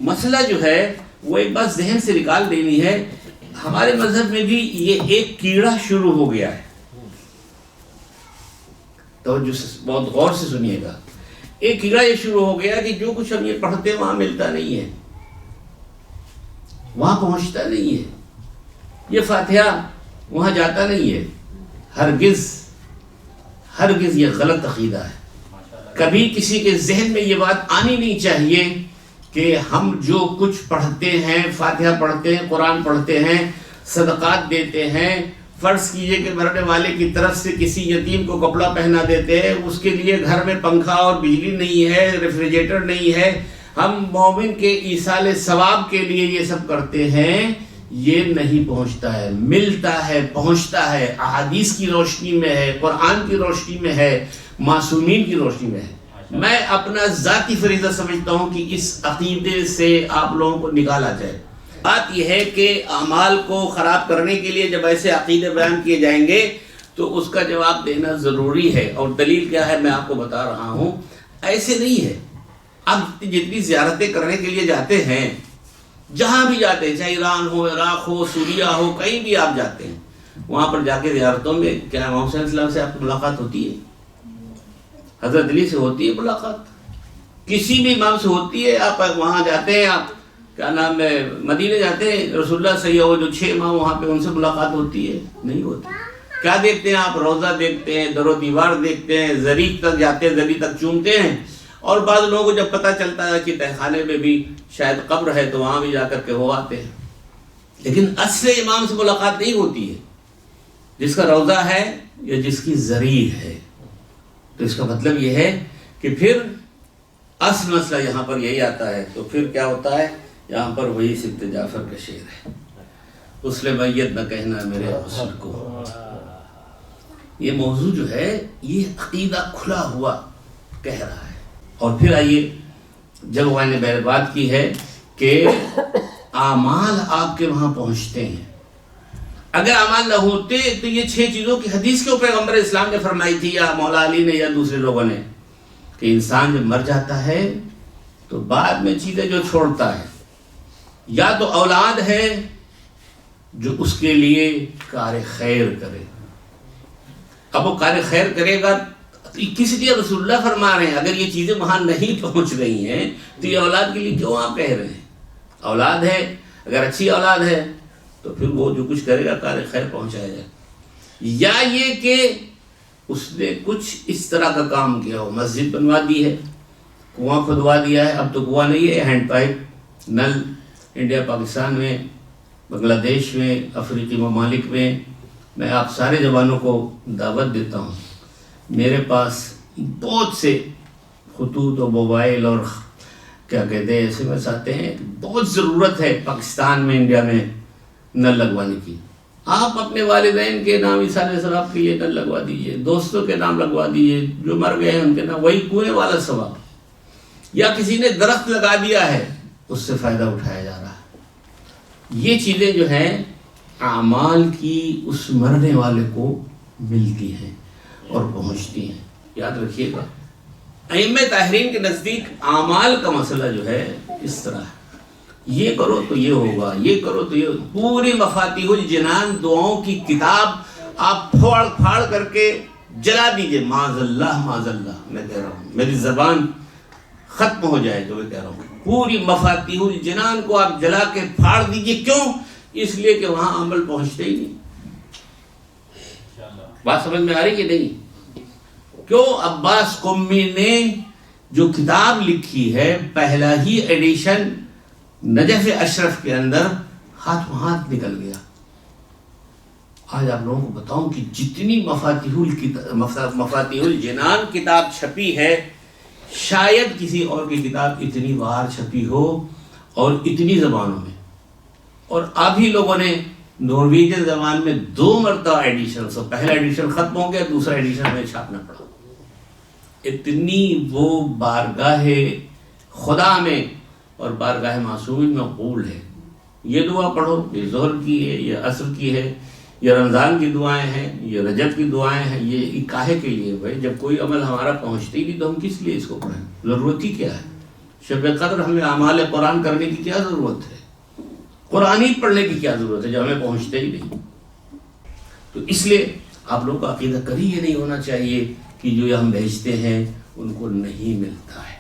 مسئلہ جو ہے وہ ایک بات ذہن سے نکال دینی ہے، ہمارے مذہب میں بھی یہ ایک کیڑا شروع ہو گیا ہے، توجہ سے بہت غور سے سنیے گا، ایک کیڑا یہ شروع ہو گیا کہ جو کچھ ہم یہ پڑھتے ہیں وہاں ملتا نہیں ہے، وہاں پہنچتا نہیں ہے، یہ فاتحہ وہاں جاتا نہیں ہے، ہرگز یہ غلط عقیدہ ہے۔ کبھی کسی کے ذہن میں یہ بات آنی نہیں چاہیے کہ ہم جو کچھ پڑھتے ہیں، فاتحہ پڑھتے ہیں، قرآن پڑھتے ہیں، صدقات دیتے ہیں، فرض کیجئے کہ مرنے والے کی طرف سے کسی یتیم کو کپڑا پہنا دیتے ہیں، اس کے لیے گھر میں پنکھا اور بجلی نہیں ہے، ریفریجریٹر نہیں ہے، ہم مومن کے ایصال ثواب کے لیے یہ سب کرتے ہیں، یہ نہیں پہنچتا ہے، ملتا ہے، پہنچتا ہے، احادیث کی روشنی میں ہے، قرآن کی روشنی میں ہے، معصومین کی روشنی میں ہے۔ میں اپنا ذاتی فریضہ سمجھتا ہوں کہ اس عقیدے سے آپ لوگوں کو نکالا جائے۔ بات یہ ہے کہ اعمال کو خراب کرنے کے لیے جب ایسے عقیدے بیان کیے جائیں گے تو اس کا جواب دینا ضروری ہے، اور دلیل کیا ہے میں آپ کو بتا رہا ہوں۔ ایسے نہیں ہے، اب جتنی زیارتیں کرنے کے لیے جاتے ہیں، جہاں بھی جاتے ہیں، چاہے ایران ہو، عراق ہو، سوریہ ہو، کہیں بھی آپ جاتے ہیں، وہاں پر جا کے زیارتوں میں کیا امام حسین صلی اللہ علیہ وسلم سے آپ کی ملاقات ہوتی ہے؟ حضرت علی سے ہوتی ہے ملاقات، کسی بھی امام سے ہوتی ہے؟ آپ وہاں جاتے ہیں، آپ کیا نام ہے مدینے جاتے ہیں، رسول اللہ صلی اللہ علیہ وسلم جو 6 امام وہاں پہ، ان سے ملاقات ہوتی ہے؟ نہیں ہوتی۔ کیا دیکھتے ہیں آپ؟ روضہ دیکھتے ہیں، در و دیوار دیکھتے ہیں، زریق تک جاتے ہیں، زری تک چومتے ہیں، اور بعض لوگوں کو جب پتہ چلتا ہے کہ تہخانے میں بھی شاید قبر ہے تو وہاں بھی جا کر کے وہ آتے ہیں، لیکن اصل امام سے ملاقات نہیں ہوتی ہے، جس کا روضہ ہے یا جس کی زری ہے۔ تو اس کا مطلب یہ ہے کہ پھر اصل مسئلہ یہاں پر یہی آتا ہے۔ تو پھر کیا ہوتا ہے؟ یہاں پر وہی سبت جعفر کا شعر ہے، غسل میت نہ کہنا میرے غسل کو۔ یہ موضوع جو ہے یہ عقیدہ کھلا ہوا کہہ رہا ہے۔ اور پھر آئیے، جب میں نے بات کی ہے کہ اعمال آپ کے وہاں پہنچتے ہیں، اگر اعمال نہ ہوتے تو یہ 6 چیزوں کی حدیث کیوں پیغمبر اسلام نے فرمائی تھی، یا مولا علی نے، یا دوسرے لوگوں نے، کہ انسان جب مر جاتا ہے تو بعد میں چیزیں جو چھوڑتا ہے، یا تو اولاد ہے جو اس کے لیے کار خیر کرے، اب وہ کار خیر کرے گا کس لیے؟ رسول اللہ فرما رہے ہیں اگر یہ چیزیں وہاں نہیں پہنچ رہی ہیں تو یہ اولاد کے لیے کیوں آپ کہہ رہے ہیں؟ اولاد ہے، اگر اچھی اولاد ہے تو پھر وہ جو کچھ کرے گا کار خیر پہنچایا جائے، یا یہ کہ اس نے کچھ اس طرح کا کام کیا ہو، مسجد بنوا دی ہے، کنواں کھدوا دیا ہے، اب تو کنواں نہیں ہے، ہینڈ پائپ، نل، انڈیا، پاکستان میں، بنگلہ دیش میں، افریقی ممالک میں آپ سارے جوانوں کو دعوت دیتا ہوں، میرے پاس بہت سے خطوط و موبائل اور کیا کہتے ہیں ایسے میں آتے ہیں، بہت ضرورت ہے پاکستان میں، انڈیا میں نل لگوانے کی۔ آپ اپنے والدین کے نام ایصال ثواب کے لیے نل لگوا دیجئے، دوستوں کے نام لگوا دیجئے، جو مر گئے ہیں ان کے نام، وہی کنویں والا ثواب، یا کسی نے درخت لگا دیا ہے اس سے فائدہ اٹھایا جا رہا ہے۔ یہ چیزیں جو ہیں اعمال کی اس مرنے والے کو ملتی ہیں اور پہنچتی ہیں، یاد رکھیے گا۔ ائمہ طاہرین کے نزدیک اعمال کا مسئلہ جو ہے اس طرح ہے، یہ کرو تو یہ ہوگا، یہ کرو تو یہ، پوری مفاتیح الجنان دعاؤں کی کتاب آپ پھاڑ پھاڑ کر کے جلا دیجئے، معاذ اللہ معاذ اللہ، میں کہہ رہا ہوں، میری زبان ختم ہو جائے تو میں کہہ رہا ہوں، پوری مفاتیح الجنان کو آپ جلا کے پھاڑ دیجئے۔ کیوں؟ اس لیے کہ وہاں عمل پہنچتے ہی نہیں۔ بات سمجھ میں آ رہی کہ نہیں؟ کیوں؟ عباس قمی نے جو کتاب لکھی ہے، پہلا ہی ایڈیشن نجف اشرف کے اندر ہاتھ ہاتھ نکل گیا۔ آج آپ لوگوں کو بتاؤں کہ جتنی مفاتیح الجنان کتاب چھپی ہے، شاید کسی اور کی کتاب اتنی بار چھپی ہو اور اتنی زبانوں میں، اور آپ ہی لوگوں نے نارویجن زبان میں 2 مرتبہ ایڈیشن، سو پہلا ایڈیشن ختم ہو گیا، دوسرا ایڈیشن ہمیں چھاپنا پڑا۔ اتنی وہ بارگاہ خدا میں اور بارگاہ معصومین میں قبول ہے۔ یہ دعا پڑھو، یہ ظہر کی ہے، یہ عصر کی ہے، یہ رمضان کی دعائیں ہیں، یہ رجب کی دعائیں ہیں، یہ کاہے کے لیے بھائی؟ جب کوئی عمل ہمارا پہنچتے ہی نہیں تو ہم کس لیے اس کو پڑھیں؟ ضرورت ہی کیا ہے؟ شب قدر ہمیں اعمال قرآن کرنے کی کیا ضرورت ہے؟ قرآن ہی پڑھنے کی کیا ضرورت ہے جو ہمیں پہنچتے ہی نہیں؟ تو اس لیے آپ لوگوں کا عقیدہ کبھی یہ نہیں ہونا چاہیے کہ جو ہم بھیجتے ہیں ان کو نہیں ملتا ہے.